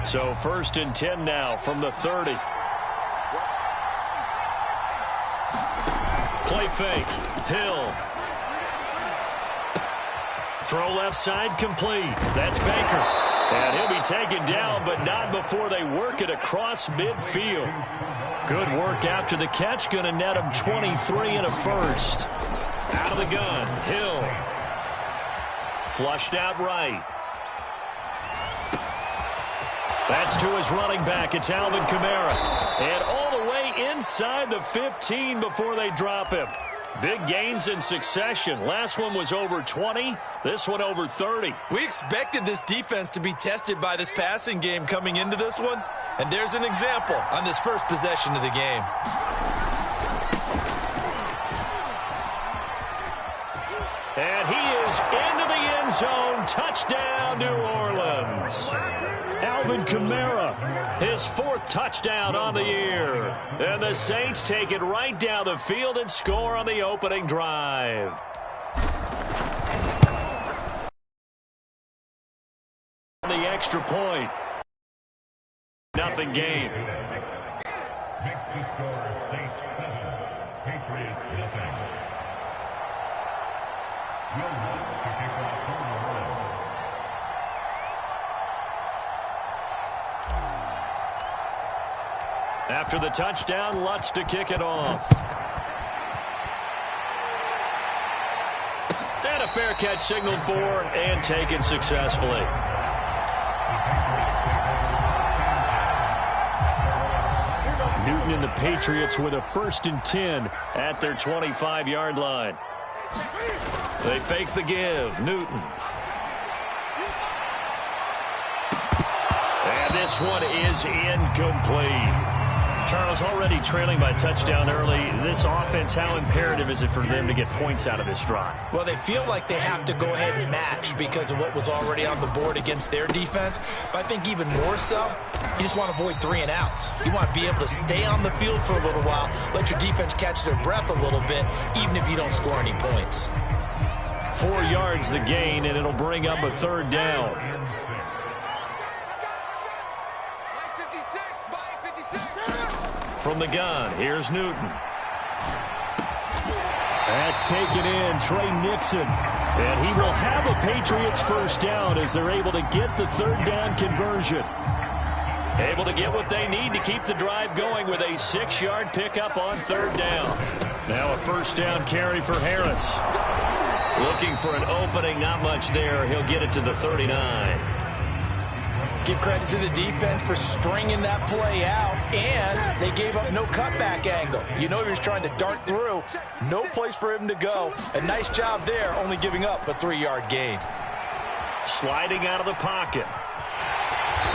So 1st and 10 now from the 30. Play fake. Hill. Throw left side complete. That's Baker. And he'll be taken down, but not before they work it across midfield. Good work after the catch. Going to net him 23 and a first. Out of the gun. Hill. Flushed out right. That's to his running back. It's Alvin Kamara. And all the way inside the 15 before they drop him. Big gains in succession. Last one was over 20. This one over 30. We expected this defense to be tested by this passing game coming into this one. And there's an example on this first possession of the game. And he is into the end zone. Touchdown, New Orleans. Alvin Kamara, his 4th touchdown on the year. And the Saints take it right down the field and score on the opening drive. The extra point. Nothing game. Makes the score Saints 7, Patriots nothing. Will Lutz to kick off for New Orleans. After the touchdown, Lutz to kick it off. And a fair catch signaled for and taken successfully. Newton and the Patriots with a 1st and 10 at their 25-yard line. They fake the give. Newton. And this one is incomplete. Charles, already trailing by touchdown early. This offense, how imperative is it for them to get points out of this drive? Well, they feel like they have to go ahead and match because of what was already on the board against their defense. But I think even more so, you just want to avoid 3 and outs. You want to be able to stay on the field for a little while, let your defense catch their breath a little bit, even if you don't score any points. 4 yards the gain, and it'll bring up a 3rd down. From the gun, here's Newton. That's taken in, Trey Nixon. And he will have a Patriots 1st down as they're able to get the 3rd down conversion. Able to get what they need to keep the drive going with a 6-yard pickup on 3rd down. Now a 1st down carry for Harris. Looking for an opening, not much there. He'll get it to the 39. Give credit to the defense for stringing that play out, and they gave up no cutback angle. You know he was trying to dart through. No place for him to go. A nice job there, only giving up a 3-yard gain. Sliding out of the pocket.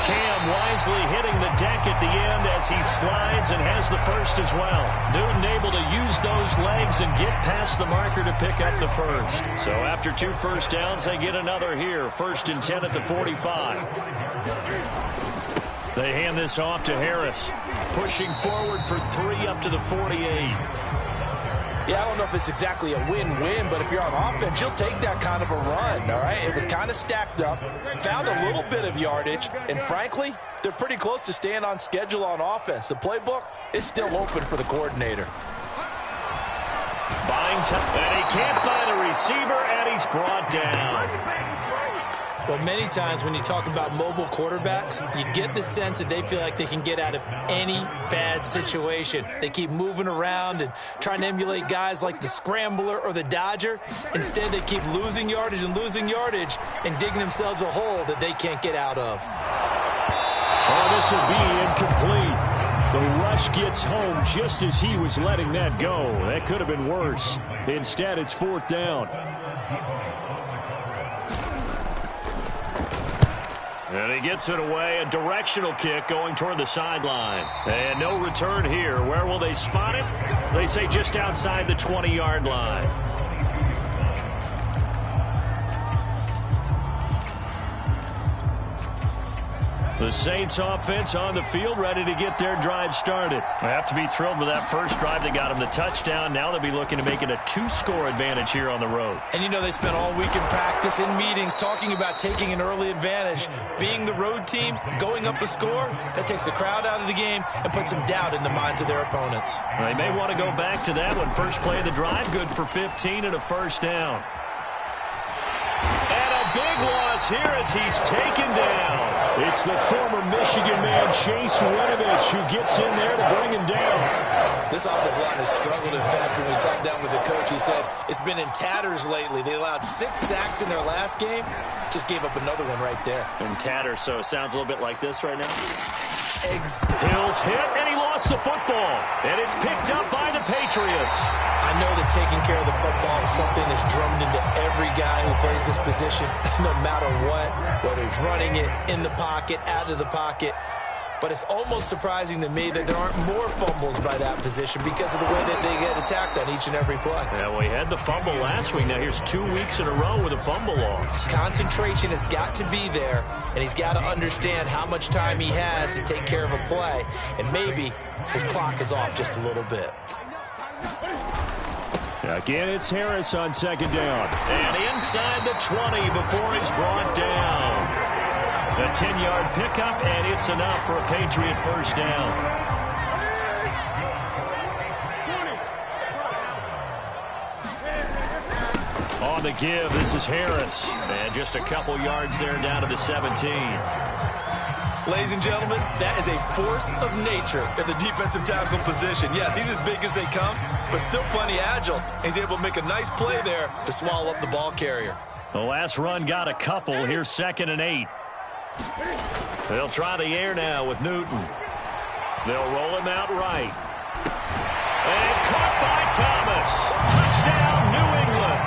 Cam wisely hitting the deck at the end as he slides and has the 1st as well. Newton able to use those legs and get past the marker to pick up the 1st. So after 2 1st downs, they get another here. 1st and 10 at the 45. They hand this off to Harris. Pushing forward for 3 up to the 48. Yeah, I don't know if it's exactly a win-win, but if you're on offense, you'll take that kind of a run, all right? It was kind of stacked up, found a little bit of yardage, and frankly, they're pretty close to staying on schedule on offense. The playbook is still open for the coordinator. Buying time, and he can't find a receiver, and he's brought down. Well, many times when you talk about mobile quarterbacks, you get the sense that they feel like they can get out of any bad situation. They keep moving around and trying to emulate guys like the Scrambler or the Dodger. Instead, they keep losing yardage and digging themselves a hole that they can't get out of. Oh, this will be incomplete. The rush gets home just as he was letting that go. That could have been worse. Instead, it's 4th down. And he gets it away, a directional kick going toward the sideline. And no return here. Where will they spot it? They say just outside the 20-yard line. The Saints offense on the field, ready to get their drive started. They have to be thrilled with that first drive that got them the touchdown. Now they'll be looking to make it a 2-score advantage here on the road. And you know they spent all week in practice, in meetings, talking about taking an early advantage. Being the road team, going up a score, that takes the crowd out of the game and puts some doubt in the minds of their opponents. They may want to go back to that one. First play of the drive, good for 15 and a first down. And a big loss here as he's taken down. It's the former Michigan man, Chase Winovich, who gets in there to bring him down. This offensive line has struggled. In fact, when we sat down with the coach, he said it's been in tatters lately. They allowed 6 sacks in their last game. Just gave up another one right there. In tatters, so it sounds a little bit like this right now. Hill's hit, and he lost the football. And it's picked up by the Patriots. I know that taking care of the football is something that's drummed into every guy who plays this position, no matter what, whether he's running it, in the pocket, out of the pocket. But it's almost surprising to me that there aren't more fumbles by that position because of the way that they get attacked on each and every play. Yeah, well, he had the fumble last week. Now here's 2 weeks in a row with a fumble loss. Concentration has got to be there, and he's got to understand how much time he has to take care of a play, and maybe his clock is off just a little bit. Again, it's Harris on second down. And inside the 20 before he's brought down. A 10-yard pickup, and it's enough for a Patriot first down. On the give, this is Harris. And just a couple yards there down to the 17. Ladies and gentlemen, that is a force of nature in the defensive tackle position. Yes, he's as big as they come, but still plenty agile. He's able to make a nice play there to swallow up the ball carrier. The last run got a couple. Here's 2nd and 8. They'll try the air now with Newton. They'll roll him out right. And caught by Thomas. Touchdown, New England.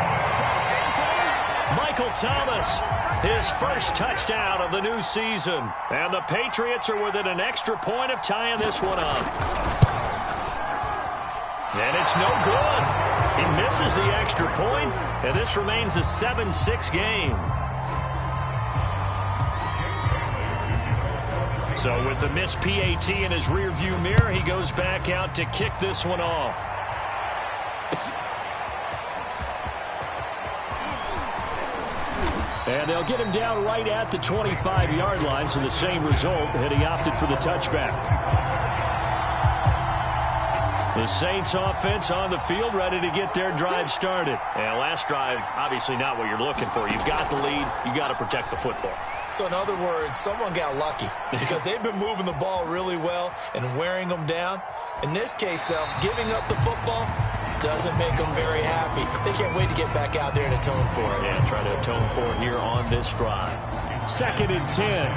Michael Thomas, his first touchdown of the new season. And the Patriots are within an extra point of tying this one up. And it's no good. He misses the extra point, and this remains a 7-6 game. So with the missed PAT in his rearview mirror, he goes back out to kick this one off. And they'll get him down right at the 25-yard line, so the same result, and he opted for the touchback. The Saints offense on the field, ready to get their drive started. And last drive, obviously not what you're looking for. You've got the lead. You've got to protect the football. So in other words, someone got lucky because they've been moving the ball really well and wearing them down. In this case, though, giving up the football doesn't make them very happy. They can't wait to get back out there and atone for it. Yeah, try to atone for it here on this drive. 2nd and 10.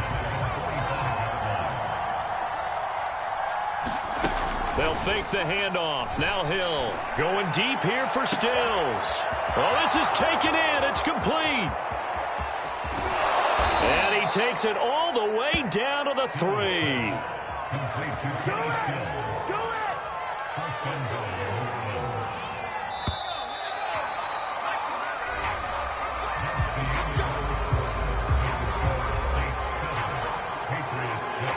They'll fake the handoff. Now Hill going deep here for Stills. Oh, this is taken in. It's complete. And he takes it all the way down to the 3. Complete to Kenny Stills. First and goal. Patriots 6.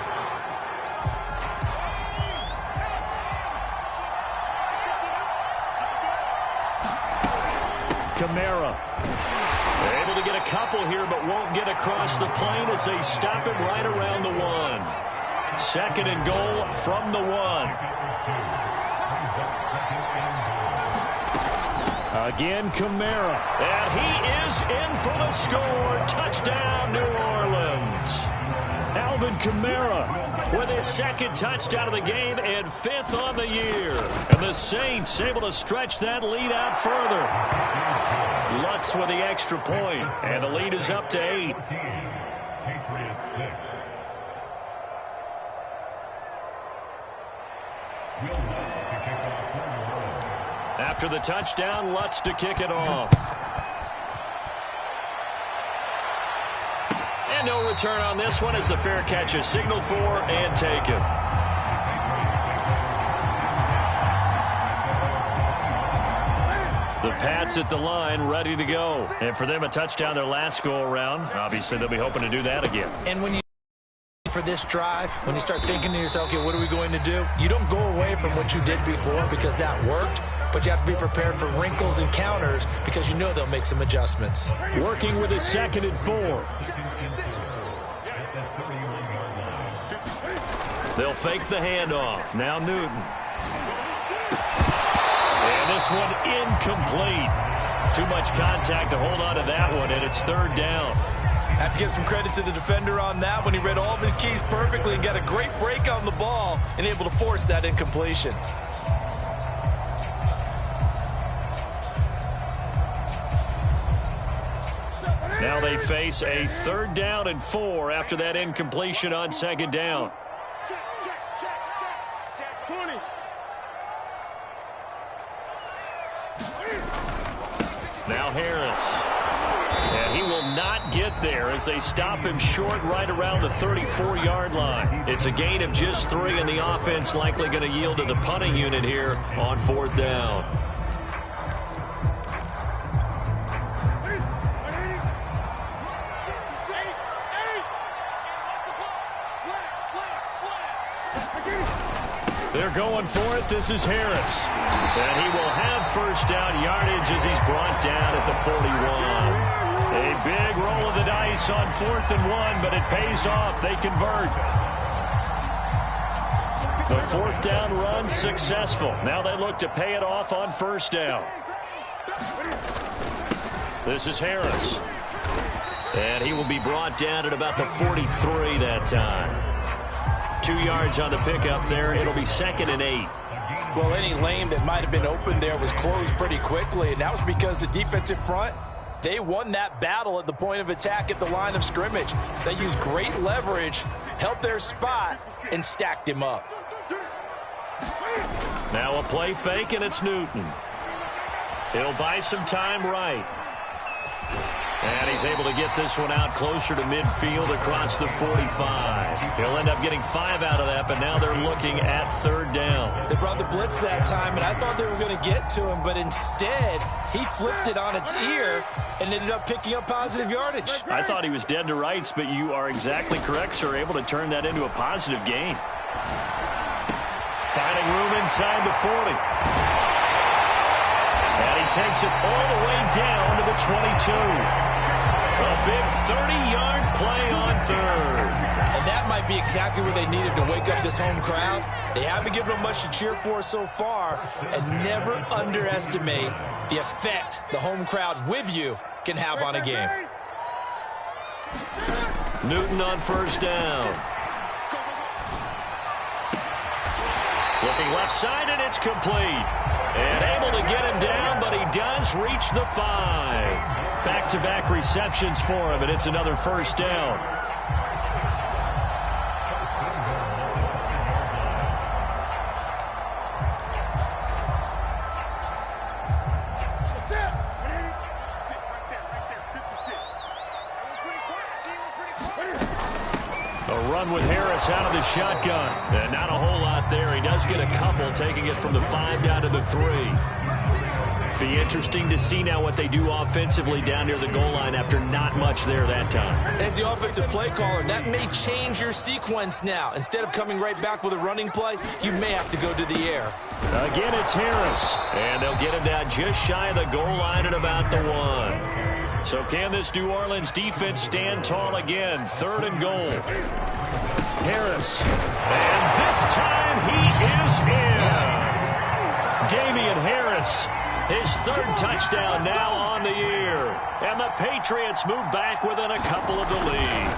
Kamara. Able to get a couple here, but won't get across the plane as they stop him right around the 1. 2nd and goal from the 1. Again, Kamara. And he is in for the score. Touchdown, New Orleans. Alvin Kamara with his 2nd touchdown of the game and 5th on the year. And the Saints able to stretch that lead out further. Lutz with the extra point, and the lead is up to 8. Patriots 6. Will Lutz to kick off for New Orleans. After the touchdown, Lutz to kick it off. And no return on this one as the fair catch is signaled for and taken. The Pats at the line, ready to go. And for them, a touchdown their last go-around. Obviously, they'll be hoping to do that again. And when you for this drive, when you start thinking to yourself, okay, what are we going to do? You don't go away from what you did before because that worked, but you have to be prepared for wrinkles and counters because you know they'll make some adjustments. Working with a 2nd and 4. They'll fake the handoff. Now Newton. And this one incomplete. Too much contact to hold on to that one, and it's 3rd down. Have to give some credit to the defender on that one. He read all of his keys perfectly and got a great break on the ball and able to force that incompletion. Now they face a 3rd down and 4 after that incompletion on 2nd down. Check 20. Now Harris. And he will not get there as they stop him short right around the 34-yard line. It's a gain of just 3, and the offense likely going to yield to the punting unit here on 4th down. They're going for it. This is Harris. And he will have 1st down yardage as he's brought down at the 41. A big roll of the dice on 4th and 1, but it pays off. They convert. The 4th down run successful. Now they look to pay it off on 1st down. This is Harris. And he will be brought down at about the 43 that time. 2 yards on the pickup there. It'll be 2nd and 8. Well, any lane that might have been open there was closed pretty quickly, and that was because the defensive front, they won that battle at the point of attack at the line of scrimmage. They used great leverage, held their spot, and stacked him up. Now a play fake, and it's Newton. He'll buy some time right. And he's able to get this one out closer to midfield across the 45. He'll end up getting 5 out of that, but now they're looking at 3rd down. They brought the blitz that time, and I thought they were going to get to him, but instead, he flipped it on its ear and ended up picking up positive yardage. I thought he was dead to rights, but you are exactly correct, sir, able to turn that into a positive gain. Finding room inside the 40. And he takes it all the way down to the 22. A big 30-yard play on 3rd. And that might be exactly what they needed to wake up this home crowd. They haven't given them much to cheer for so far, and never underestimate the effect the home crowd with you can have on a game. Newton on 1st down. Looking left side, and it's complete. And able to get him down, but he does reach the 5. Back-to-back receptions for him, and it's another 1st down. A run with Harris out of the shotgun. And not a whole lot there. He does get a couple, taking it from the 5 down to the 3. Be interesting to see now what they do offensively down near the goal line after not much there that time. As the offensive play caller, that may change your sequence now. Instead of coming right back with a running play, you may have to go to the air. Again, it's Harris. And they'll get him down just shy of the goal line at about the 1. So can this New Orleans defense stand tall again? 3rd and goal. Harris. And this time he is in. Damian Harris. His 3rd touchdown now on the year. And the Patriots move back within a couple of the lead.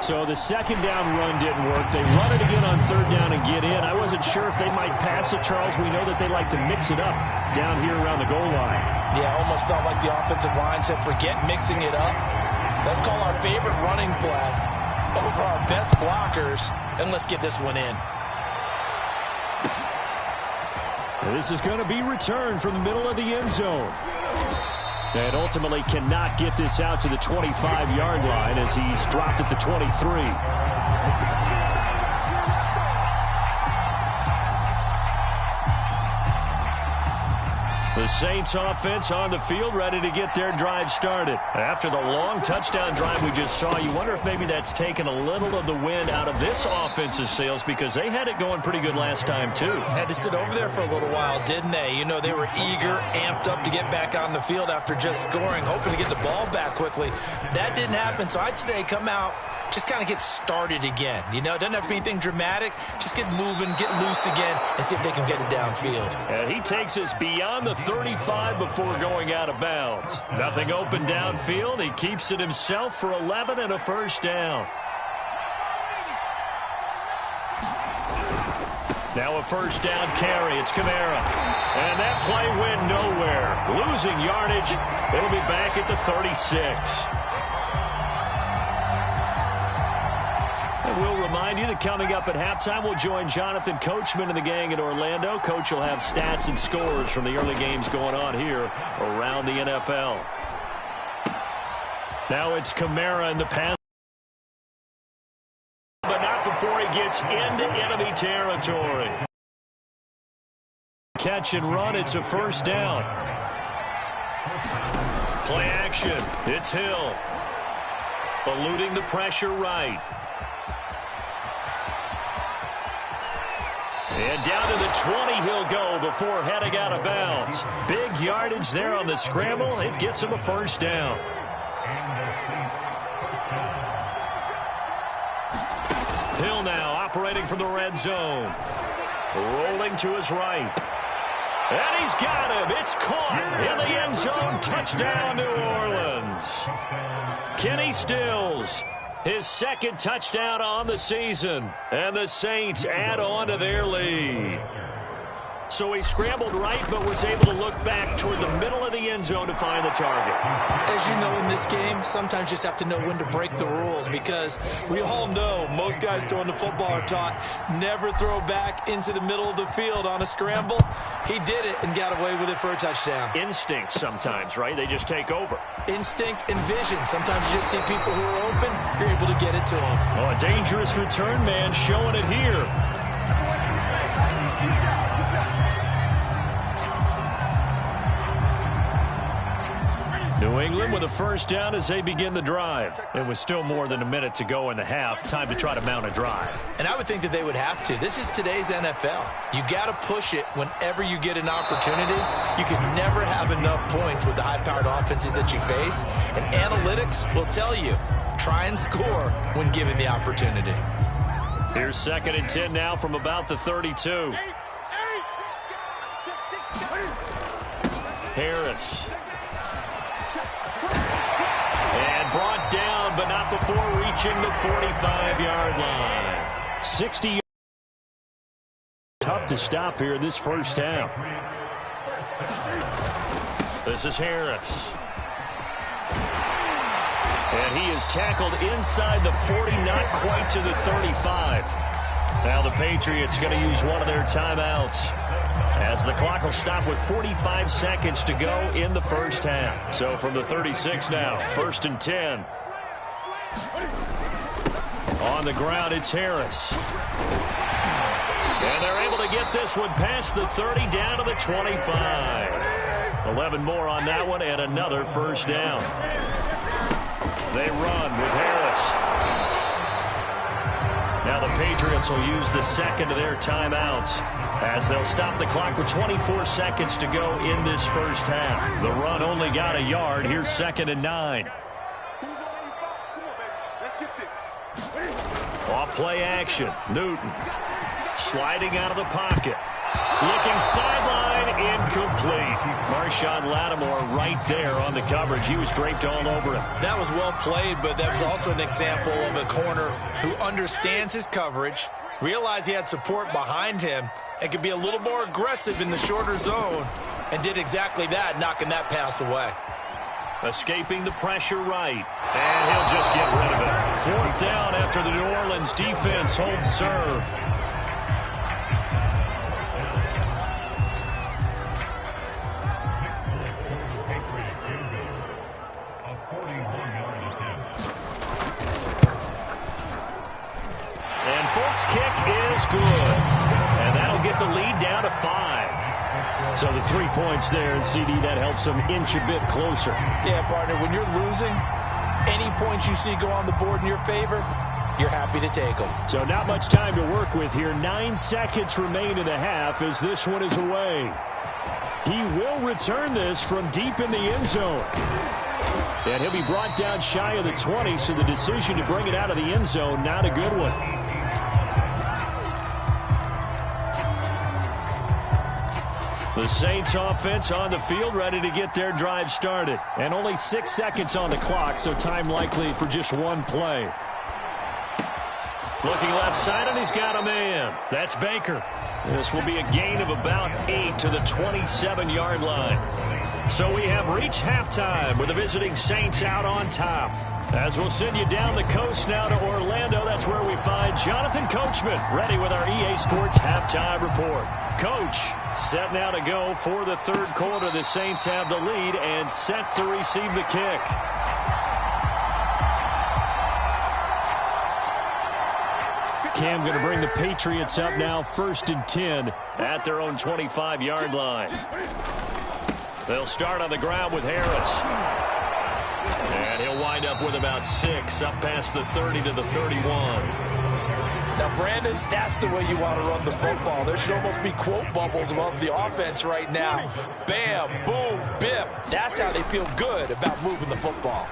So the 2nd down run didn't work. They run it again on 3rd down and get in. I wasn't sure if they might pass it, Charles. We know that they like to mix it up down here around the goal line. Yeah, almost felt like the offensive line said, forget mixing it up. Let's call our favorite running play over our best blockers, and let's get this one in. This is going to be returned from the middle of the end zone. And ultimately cannot get this out to the 25-yard line as he's dropped at the 23. The Saints offense on the field, ready to get their drive started. After the long touchdown drive we just saw, you wonder if maybe that's taken a little of the wind out of this offense's sails, because they had it going pretty good last time too. Had to sit over there for a little while, didn't they? You know, they were eager, amped up to get back on the field after just scoring, hoping to get the ball back quickly. That didn't happen, so I'd say come out, just kind of get started again. You know, it doesn't have to be anything dramatic. Just get moving, get loose again, and see if they can get it downfield. And he takes us beyond the 35 before going out of bounds. Nothing open downfield. He keeps it himself for 11 and a first down. Now a first down carry. It's Kamara. And that play went nowhere. Losing yardage. It'll be back at the 36. We'll remind you that coming up at halftime, we'll join Jonathan Coachman and the gang in Orlando. Coach will have stats and scores from the early games going on here around the NFL. Now it's Kamara in the pass, but not before he gets into enemy territory. Catch and run, it's a first down. Play action, it's Hill. Eluding the pressure right. And down to the 20 he'll go before heading out of bounds. Big yardage there on the scramble. It gets him a first down. Hill now operating from the red zone. Rolling to his right. And he's got him. It's caught in the end zone. Touchdown, New Orleans. Kenny Stills. His second touchdown on the season. And the Saints add on to their lead. So he scrambled right, but was able to look back toward the middle of the end zone to find the target. As you know, in this game, sometimes you just have to know when to break the rules, because we all know most guys throwing the football are taught never throw back into the middle of the field on a scramble. He did it and got away with it for a touchdown. Instinct sometimes, right? They just take over. Instinct and vision. Sometimes you just see people who are open, you're able to get it to them. Oh, a dangerous return man showing it here. New England with a first down as they begin the drive. It was still more than a minute to go in the half. Time to try to mount a drive. And I would think that they would have to. This is today's NFL. You got to push it whenever you get an opportunity. You can never have enough points with the high-powered offenses that you face. And analytics will tell you, try and score when given the opportunity. Here's 2nd and 10 now from about the 32. Harris. And brought down, but not before reaching the 45-yard line. 60 yards. Tough to stop here in this first half. This is Harris. And he is tackled inside the 40, not quite to the 35. Now the Patriots going to use one of their timeouts, as the clock will stop with 45 seconds to go in the first half. So from the 36 now, 1st and 10. On the ground, it's Harris. And they're able to get this one past the 30 down to the 25. 11 more on that one and another first down. They run with Harris. Now the Patriots will use the second of their timeouts, as they'll stop the clock with 24 seconds to go in this first half. The run only got a yard. Here's 2nd and 9. Off play action. Newton sliding out of the pocket. Looking sideline, incomplete. Marshawn Lattimore right there on the coverage. He was draped all over him. That was well played, but that was also an example of a corner who understands his coverage, realized he had support behind him, and could be a little more aggressive in the shorter zone, and did exactly that, knocking that pass away. Escaping the pressure right, and he'll just get rid of it. 4th down after the New Orleans defense holds serve. And Folks' kick is good. And that'll get the lead down to 5. So the 3 points there, and CD, that helps them inch a bit closer. Yeah, partner, when you're losing, any points you see go on the board in your favor, you're happy to take them. So not much time to work with here. 9 seconds remain in the half as this one is away. He will return this from deep in the end zone. And he'll be brought down shy of the 20, so the decision to bring it out of the end zone, not a good one. The Saints offense on the field, ready to get their drive started. And only 6 seconds on the clock, so time likely for just one play. Looking left side, and he's got a man. That's Baker. This will be a gain of about 8 to the 27-yard line. So we have reached halftime with the visiting Saints out on top. As we'll send you down the coast now to Orlando, that's where we find Jonathan Coachman, ready with our EA Sports halftime report. Coach, set now to go for the third quarter. The Saints have the lead and set to receive the kick. Cam going to bring the Patriots up now, 1st and 10 at their own 25-yard line. They'll start on the ground with Harris. And he'll wind up with about 6, up past the 30 to the 31. Now, Brandon, that's the way you want to run the football. There should almost be quote bubbles above the offense right now. Bam, boom, biff. That's how they feel good about moving the football.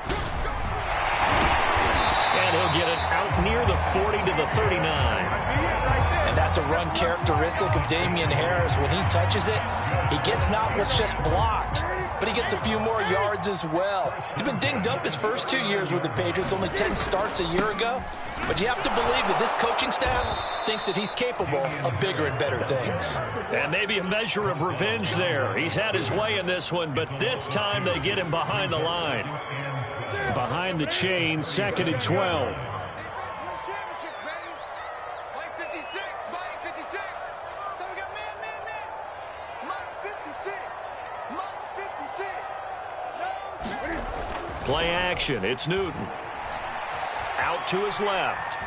And he'll get it out near the 40 to the 39. And that's a run characteristic of Damian Harris. When he touches it, he gets not what's just blocked, but he gets a few more yards as well. He's been dinged up his first 2 years with the Patriots, only 10 starts a year ago. But you have to believe that this coaching staff thinks that he's capable of bigger and better things. And maybe a measure of revenge there. He's had his way in this one, but this time they get him behind the line. Behind the chain, 2nd and 12. Play action. It's Newton. Out to his left.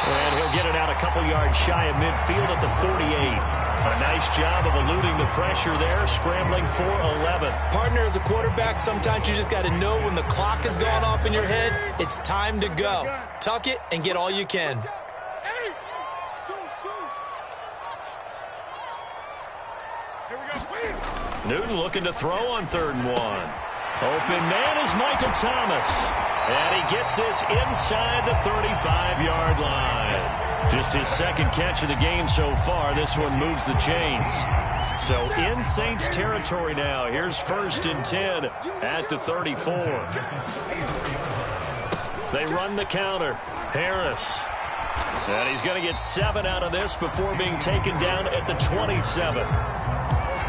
And he'll get it out a couple yards shy of midfield at the 48. A nice job of eluding the pressure there, scrambling for 11. Partner, as a quarterback, sometimes you just got to know when the clock has gone off in your head, it's time to go. Tuck it and get all you can. Newton looking to throw on 3rd and 1. Open man is Michael Thomas. And he gets this inside the 35-yard line. Just his 2nd catch of the game so far. This one moves the chains. So in Saints territory now. Here's 1st and 10 at the 34. They run the counter. Harris. And he's going to get 7 out of this before being taken down at the 27.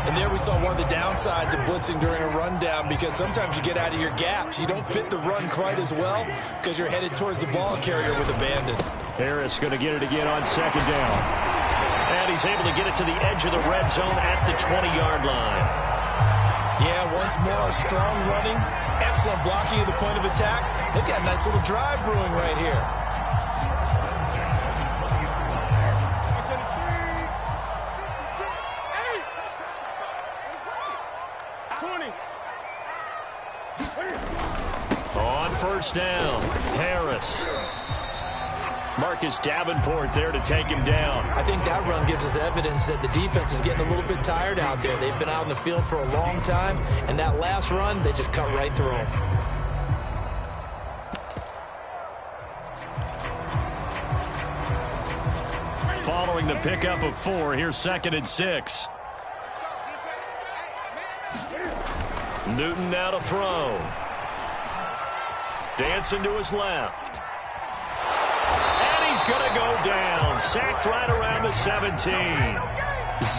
And there we saw one of the downsides of blitzing during a rundown, because sometimes you get out of your gaps. You don't fit the run quite as well because you're headed towards the ball carrier with abandon. Harris going to get it again on 2nd down. And he's able to get it to the edge of the red zone at the 20-yard line. Yeah, once more, strong running, excellent blocking at the point of attack. They've got a nice little drive brewing right here. On 1st down, Harris. Marcus Davenport there to take him down. I think that run gives us evidence that the defense is getting a little bit tired out there. They've been out in the field for a long time, and that last run, they just cut right through them. Following the pickup of 4, here's 2nd and 6. Newton now to throw. Dancing to his left. And he's going to go down. Sacked right around the 17.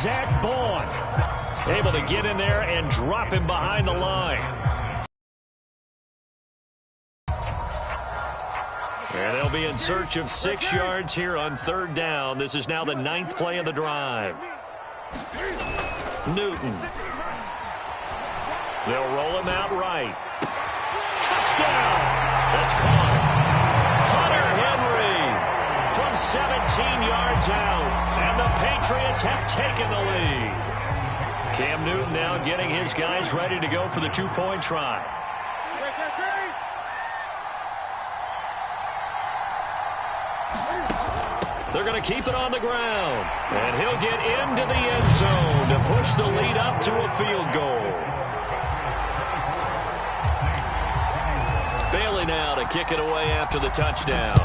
Zach Bond able to get in there and drop him behind the line. And they'll be in search of 6 yards here on 3rd down. This is now the 9th play of the drive. Newton. They'll roll him out right. Touchdown! That's caught. Hunter Henry from yards out, and the Patriots have taken the lead. Cam Newton now getting his guys ready to go for the two-point try. They're going to keep it on the ground, and he'll get into the end zone to push the lead up to a field goal. Bailey now to kick it away after the touchdown.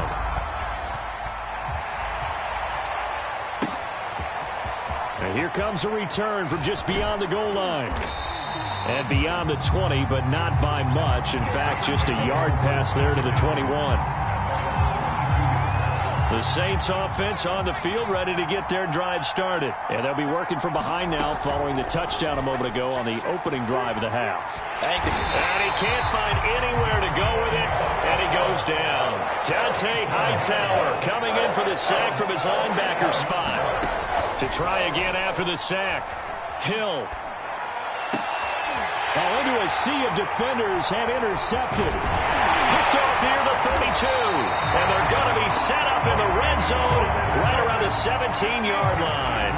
And here comes a return from just beyond the goal line. And beyond the 20, but not by much. In fact, just a yard pass there to the 21. The Saints offense on the field, ready to get their drive started. And they'll be working from behind now following the touchdown a moment ago on the opening drive of the half. And he can't find anywhere to go with it, and he goes down. Dante Hightower coming in for the sack from his linebacker spot. To try again after the sack. Hill. Into a sea of defenders and intercepted. Picked off near the 32. And they're going to be set up in the red zone right around the 17-yard line.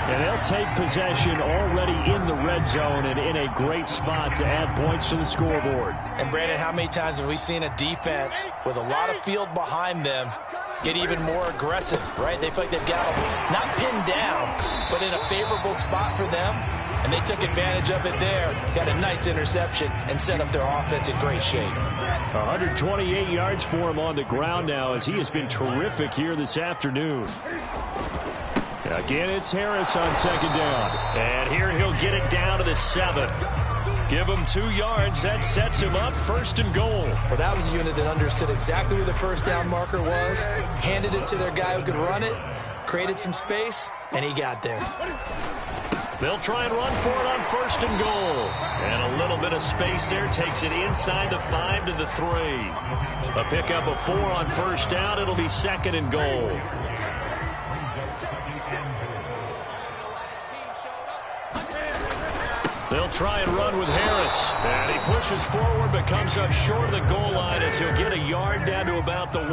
And they'll take possession already in the red zone and in a great spot to add points to the scoreboard. And, Brandon, how many times have we seen a defense with a lot of field behind them get even more aggressive, right? They feel like they've got them not pinned down, but in a favorable spot for them. And they took advantage of it there, got a nice interception, and set up their offense in great shape. 128 yards for him on the ground now as he has been terrific here this afternoon. Again, it's Harris on second down. And here he'll get it down to the 7. Give him 2 yards. That sets him up first and goal. Well, that was a unit that understood exactly where the first down marker was, handed it to their guy who could run it, created some space, and he got there. They'll try and run for it on first and goal. And a little bit of space there takes it inside the 5 to the 3. A pickup of 4 on first down. It'll be second and goal. They'll try and run with Harris. And he pushes forward but comes up short of the goal line as he'll get a yard down to about the 1.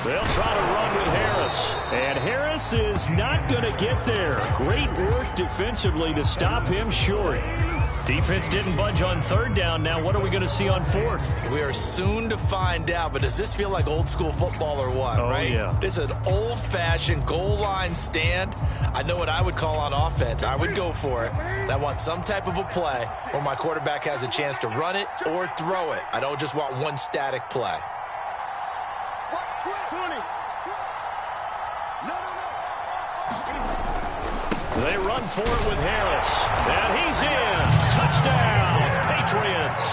They'll try to run with Harris. And Harris is not going to get there. Great work defensively to stop him short. Defense didn't budge on third down. Now what are we going to see on fourth? We are soon to find out, but does this feel like old school football or what, right? Yeah. This is an old-fashioned goal line stand. I know what I would call on offense. I would go for it. And I want some type of a play where my quarterback has a chance to run it or throw it. I don't just want one static play. 20. They run for it with Harris. And he's in. Touchdown, Patriots.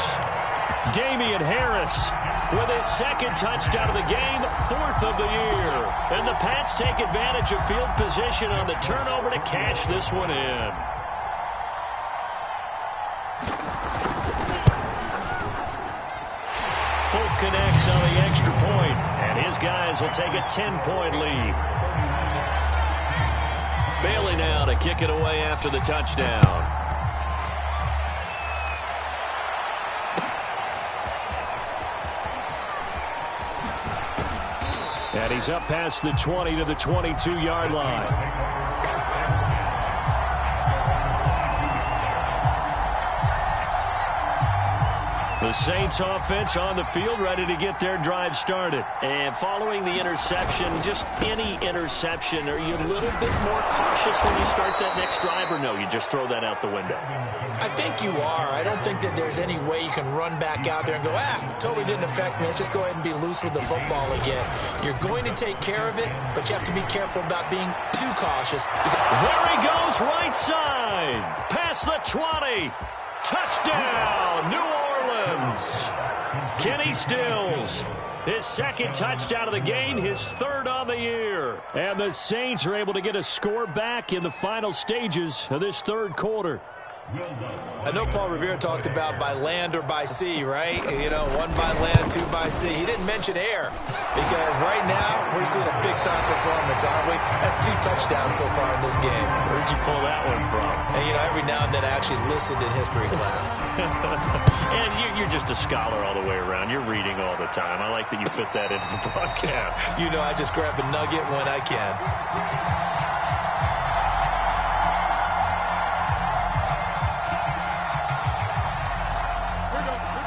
Damian Harris with his second touchdown of the game, 4th of the year. And the Pats take advantage of field position on the turnover to cash this one in. Folk connects on the extra point, and his guys will take a 10-point lead. Bailey now to kick it away after the touchdown. And he's up past the 20 to the 22-yard line. The Saints offense on the field, ready to get their drive started. And following the interception, just any interception, are you a little bit more cautious when you start that next drive, or no, you just throw that out the window? I think you are. I don't think that there's any way you can run back out there and go, totally didn't affect me. Let's just go ahead and be loose with the football again. You're going to take care of it, but you have to be careful about being too cautious. There he goes, right side. Past the 20. Touchdown, New Orleans. Kenny Stills, his second touchdown of the game, his 3rd on the year. And the Saints are able to get a score back in the final stages of this 3rd quarter. I know Paul Revere talked about by land or by sea, right? You know, 1 by land, 2 by sea. He didn't mention air because right now we're seeing a big-time performance, aren't we? That's 2 touchdowns so far in this game. Where'd you pull that one from? And, you know, every now and then I actually listened in history class. And you're just a scholar all the way around. You're reading all the time. I like that you fit that into the broadcast. You know, I just grab a nugget when I can.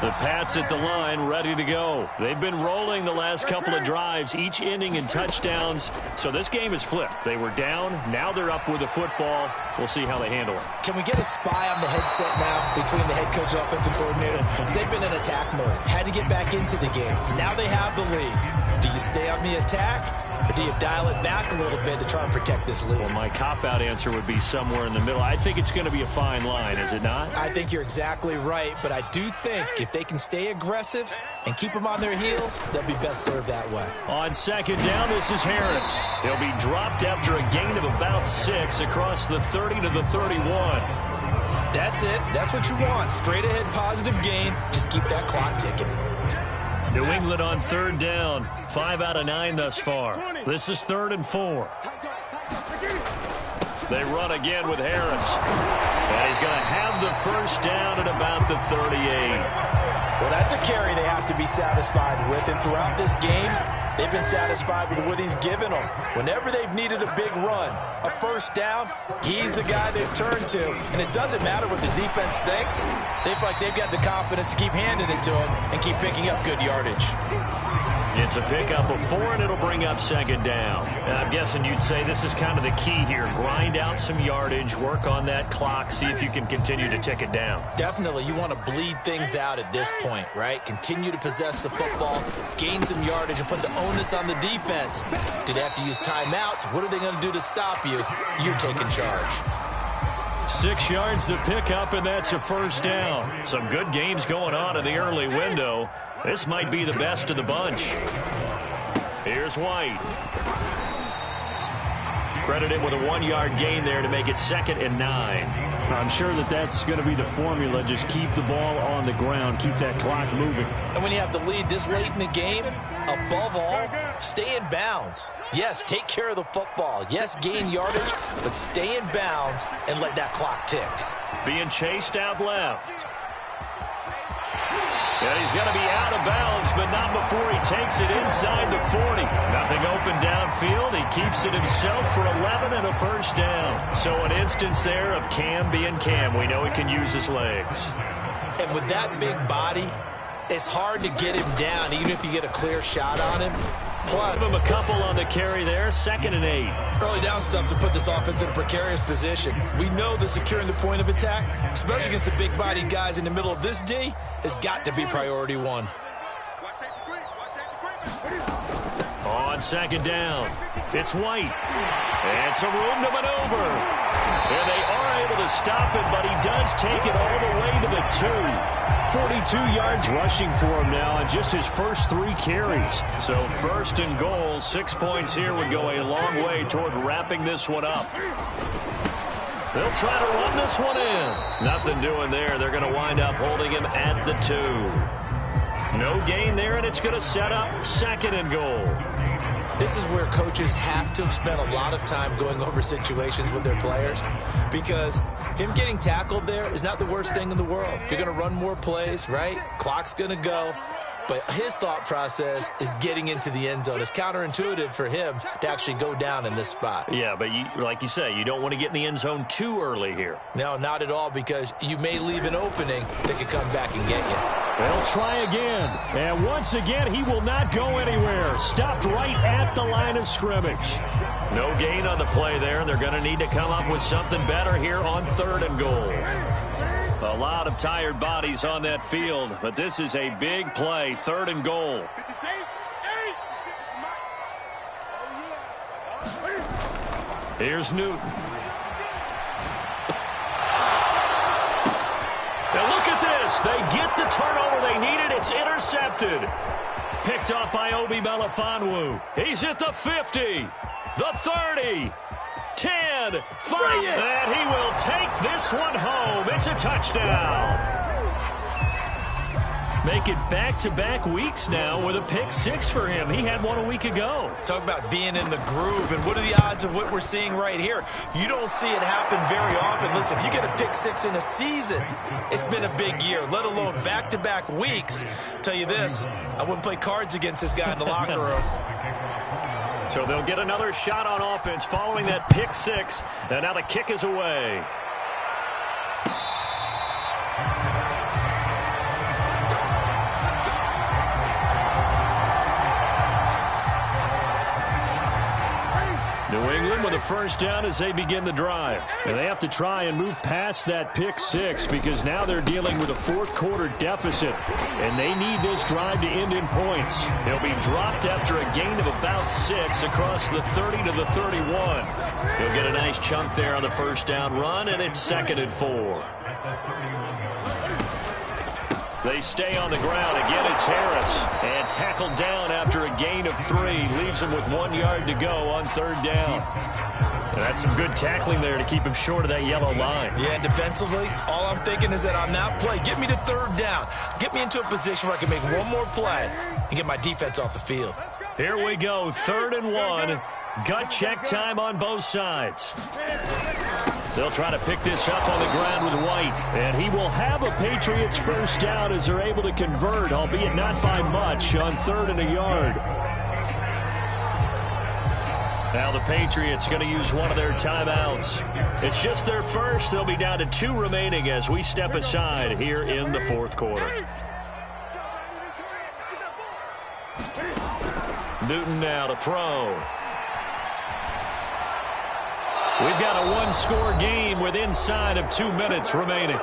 The Pats at the line, ready to go. They've been rolling the last couple of drives, each ending in touchdowns. So this game is flipped. They were down. Now they're up with the football. We'll see how they handle it. Can we get a spy on the headset now between the head coach and offensive coordinator? Because they've been in attack mode. Had to get back into the game. Now they have the lead. Do you stay on the attack? Or do you dial it back a little bit to try and protect this lead? Well, my cop-out answer would be somewhere in the middle. I think it's going to be a fine line, is it not? I think you're exactly right, but I do think if they can stay aggressive and keep them on their heels, they'll be best served that way. On second down, this is Harris. He'll be dropped after a gain of about 6 across the 30 to the 31. That's it. That's what you want. Straight ahead positive gain. Just keep that clock ticking. New England on third down. 5 out of 9 thus far. This is 3rd and 4. They run again with Harris. And he's going to have the first down at about the 38. Well, that's a carry they have to be satisfied with. And throughout this game, they've been satisfied with what he's given them. Whenever they've needed a big run, a first down, he's the guy they've turned to. And it doesn't matter what the defense thinks. They feel like they've got the confidence to keep handing it to him and keep picking up good yardage. It's a pickup of 4, and it'll bring up second down. And I'm guessing you'd say this is kind of the key here. Grind out some yardage, work on that clock, see if you can continue to tick it down. Definitely, you want to bleed things out at this point, right? Continue to possess the football, gain some yardage, and put the onus on the defense. Do they have to use timeouts? What are they going to do to stop you? You're taking charge. 6 yards the pickup, and that's a first down. Some good games going on in the early window. This might be the best of the bunch. Here's White. Credited with a 1-yard gain there to make it 2nd and 9. I'm sure that that's going to be the formula. Just keep the ball on the ground. Keep that clock moving. And when you have the lead this late in the game, above all, stay in bounds. Yes, take care of the football. Yes, gain yardage, but stay in bounds and let that clock tick. Being chased out left. And he's going to be out of bounds, but not before he takes it inside the 40. Nothing open downfield. He keeps it himself for 11 and a first down. So an instance there of Cam being Cam. We know he can use his legs. And with that big body, it's hard to get him down, even if you get a clear shot on him. Plus, give him a couple on the carry there, 2nd and 8. Early down stuff's to put this offense in a precarious position. We know that securing the point of attack, especially against the big-bodied guys in the middle of this D, has got to be priority 1. On second down, it's White. And some room to maneuver. And they are able to stop it, but he does take it all the way to the 2. 42 yards rushing for him now on just his first 3 carries. So 1st and goal, 6 points here would go a long way toward wrapping this one up. They'll try to run this one in. Nothing doing there. They're going to wind up holding him at the 2. No gain there, and it's going to set up 2nd and goal. This is where coaches have to have spent a lot of time going over situations with their players, because him getting tackled there is not the worst thing in the world. You're going to run more plays, right? Clock's going to go. But his thought process is getting into the end zone. It's counterintuitive for him to actually go down in this spot. Yeah, but like you say, you don't want to get in the end zone too early here. No, not at all, because you may leave an opening that could come back and get you. They'll try again. And once again, he will not go anywhere. Stopped right at the line of scrimmage. No gain on the play there. They're going to need to come up with something better here on 3rd and goal. A lot of tired bodies on that field, but this is a big play, 3rd and goal. Here's Newton. Now look at this. They get the turnover they needed. It's intercepted. Picked off by Obi Melifonwu. He's at the 50, the 30. 10, 5, and he will take this one home. It's a touchdown. Make it back-to-back weeks now with a pick six for him. He had one a week ago. Talk about being in the groove, and what are the odds of what we're seeing right here? You don't see it happen very often. Listen, if you get a pick six in a season, it's been a big year, let alone back-to-back weeks. Tell you this, I wouldn't play cards against this guy in the locker room. So they'll get another shot on offense following that pick six, and now the kick is away. New England with a first down as they begin the drive. And they have to try and move past that pick six because now they're dealing with a fourth-quarter deficit. And they need this drive to end in points. He'll be dropped after a gain of about 6 across the 30 to the 31. He'll get a nice chunk there on the first down run, and it's 2nd and 4. They stay on the ground. Again, it's Harris. And tackled down after a gain of 3. Leaves him with 1 yard to go on 3rd down. And that's some good tackling there to keep him short of that yellow line. Yeah, defensively, all I'm thinking is that on that play, get me to 3rd down. Get me into a position where I can make one more play and get my defense off the field. Here we go, 3rd and 1. Gut check time on both sides. They'll try to pick this up on the ground with White. And he will have a Patriots first down as they're able to convert, albeit not by much, on 3rd and a yard. Now the Patriots going to use one of their timeouts. It's just their first. They'll be down to 2 remaining as we step aside here in the 4th quarter. Newton now to throw. We've got a one-score game with inside of 2 minutes remaining.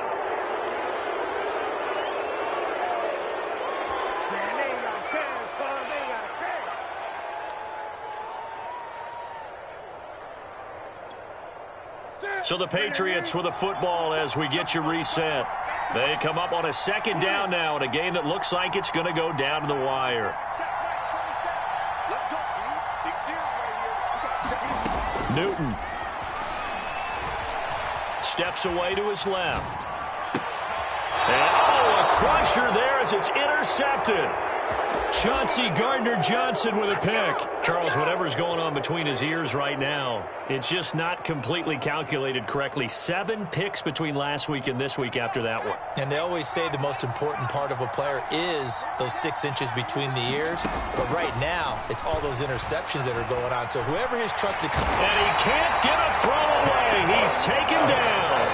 So the Patriots with a football as we get you reset. They come up on a 2nd down now in a game that looks like it's going to go down to the wire. Newton steps away to his left. And, a crusher there as it's intercepted. Chauncey Gardner-Johnson with a pick. Charles, whatever's going on between his ears right now, it's just not completely calculated correctly. 7 picks between last week and this week after that one. And they always say the most important part of a player is those 6 inches between the ears. But right now, it's all those interceptions that are going on. So whoever his trusted... And he can't get a throw away. He's taken down.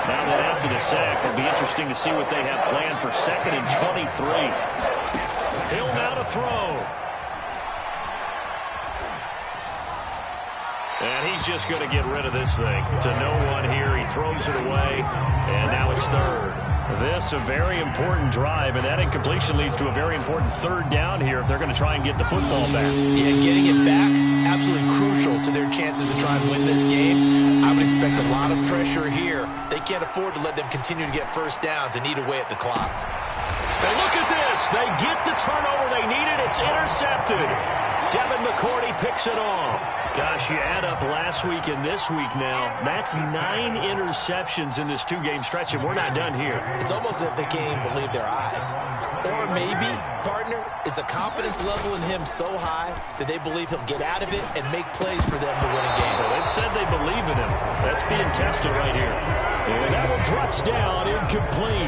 Now that after the sack, it'll be interesting to see what they have planned for 2nd and 23. Hill now to throw. And he's just going to get rid of this thing. To no one here. He throws it away. And now it's 3rd. This a very important drive, and that incompletion leads to a very important 3rd down here if they're going to try and get the football back. Yeah, getting it back, absolutely crucial to their chances to try and win this game. I would expect a lot of pressure here. They can't afford to let them continue to get first downs and eat away at the clock. And look at this. They get the turnover they needed. It's intercepted. Devin McCourty picks it off. Gosh, you add up last week and this week now. That's 9 interceptions in this 2-game stretch, and we're not done here. It's almost as if they can't even believe their eyes. Or maybe, partner, is the confidence level in him so high that they believe he'll get out of it and make plays for them to win a game. Well, they've said they believe in him. That's being tested right here. And that one drops down, incomplete.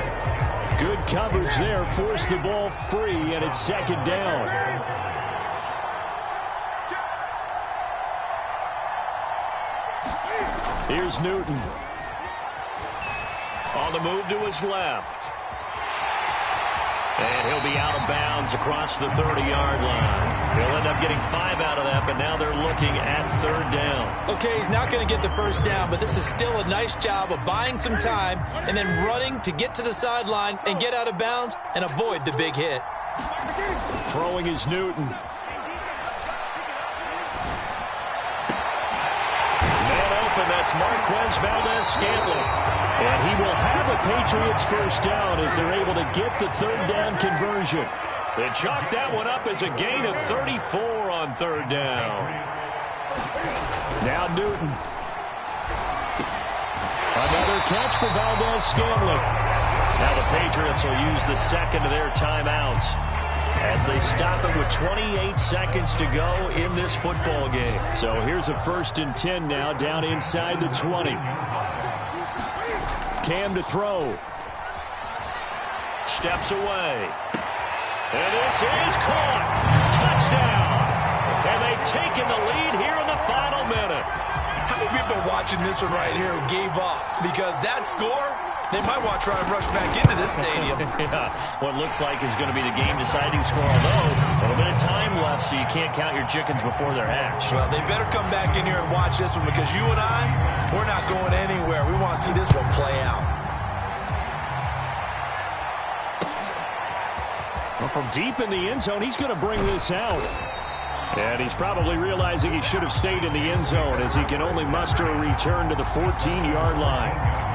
Good coverage there, forced the ball free, and it's 2nd down. Here's Newton. On the move to his left. And he'll be out of bounds across the 30-yard line. He'll end up getting 5 out of that, but now they're looking at 3rd down. Okay, he's not going to get the first down, but this is still a nice job of buying some time and then running to get to the sideline and get out of bounds and avoid the big hit. Throwing is Newton. Man open, that's Marquez Valdes-Scantling. And he will have a Patriots first down as they're able to get the 3rd down conversion. They chalk that one up as a gain of 34 on 3rd down. Now Newton Another catch for Valdez-Scantling. Now the Patriots will use the second of their timeouts as they stop it with 28 seconds to go in this football game. So here's a 1st and 10 now, down inside the 20. Cam to throw. Steps away. And this is caught. Touchdown. And they've taken the lead here in the final minute. How many people are watching this one right here who gave up? Because that score, they might want to try and rush back into this stadium. Yeah, what looks like is going to be the game-deciding score, although a little bit of time left, so you can't count your chickens before they're hatched. Well, they better come back in here and watch this one because you and I, we're not going anywhere. We want to see this one play out. Well, from deep in the end zone, he's going to bring this out. And he's probably realizing he should have stayed in the end zone as he can only muster a return to the 14-yard line.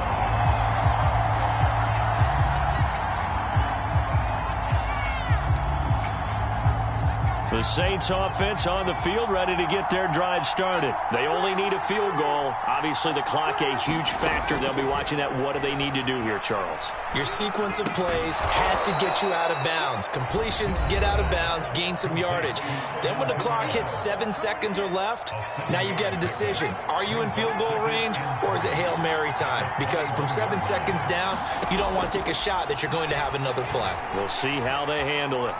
The Saints offense on the field, ready to get their drive started. They only need a field goal. Obviously, the clock a huge factor. They'll be watching that. What do they need to do here, Charles? Your sequence of plays has to get you out of bounds. Completions, get out of bounds, gain some yardage. Then when the clock hits 7 seconds or left, now you get a decision. Are you in field goal range or is it Hail Mary time? Because from 7 seconds down, you don't want to take a shot that you're going to have another play. We'll see how they handle it.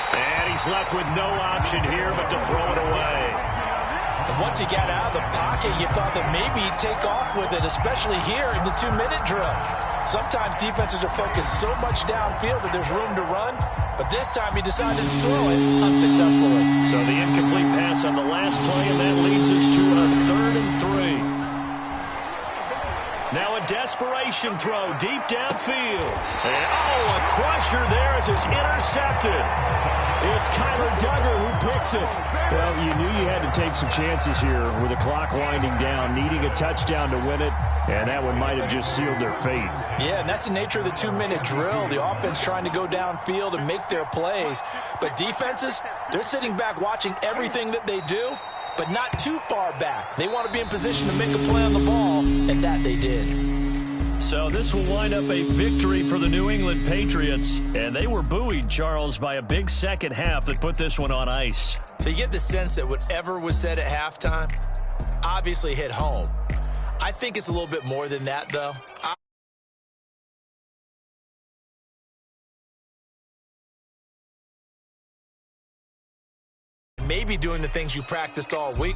And he's left with no option here but to throw it away. And once he got out of the pocket, you thought that maybe he'd take off with it, especially here in the 2-minute drill. Sometimes defenses are focused so much downfield that there's room to run, but this time he decided to throw it unsuccessfully. So the incomplete pass on the last play, and that leads us to a 3rd and 3. Now a desperation throw deep downfield. And, a crusher there as it's intercepted. It's Kyler Duggar who picks it. Well, you knew you had to take some chances here with the clock winding down, needing a touchdown to win it, and that one might have just sealed their fate. Yeah, and that's the nature of the 2-minute drill. The offense trying to go downfield and make their plays. But defenses, they're sitting back watching everything that they do, but not too far back. They want to be in position to make a play on the ball, and that they did. So this will wind up a victory for the New England Patriots. And they were buoyed, Charles, by a big second half that put this one on ice. So you get the sense that whatever was said at halftime obviously hit home. I think it's a little bit more than that, though. Maybe doing the things you practiced all week.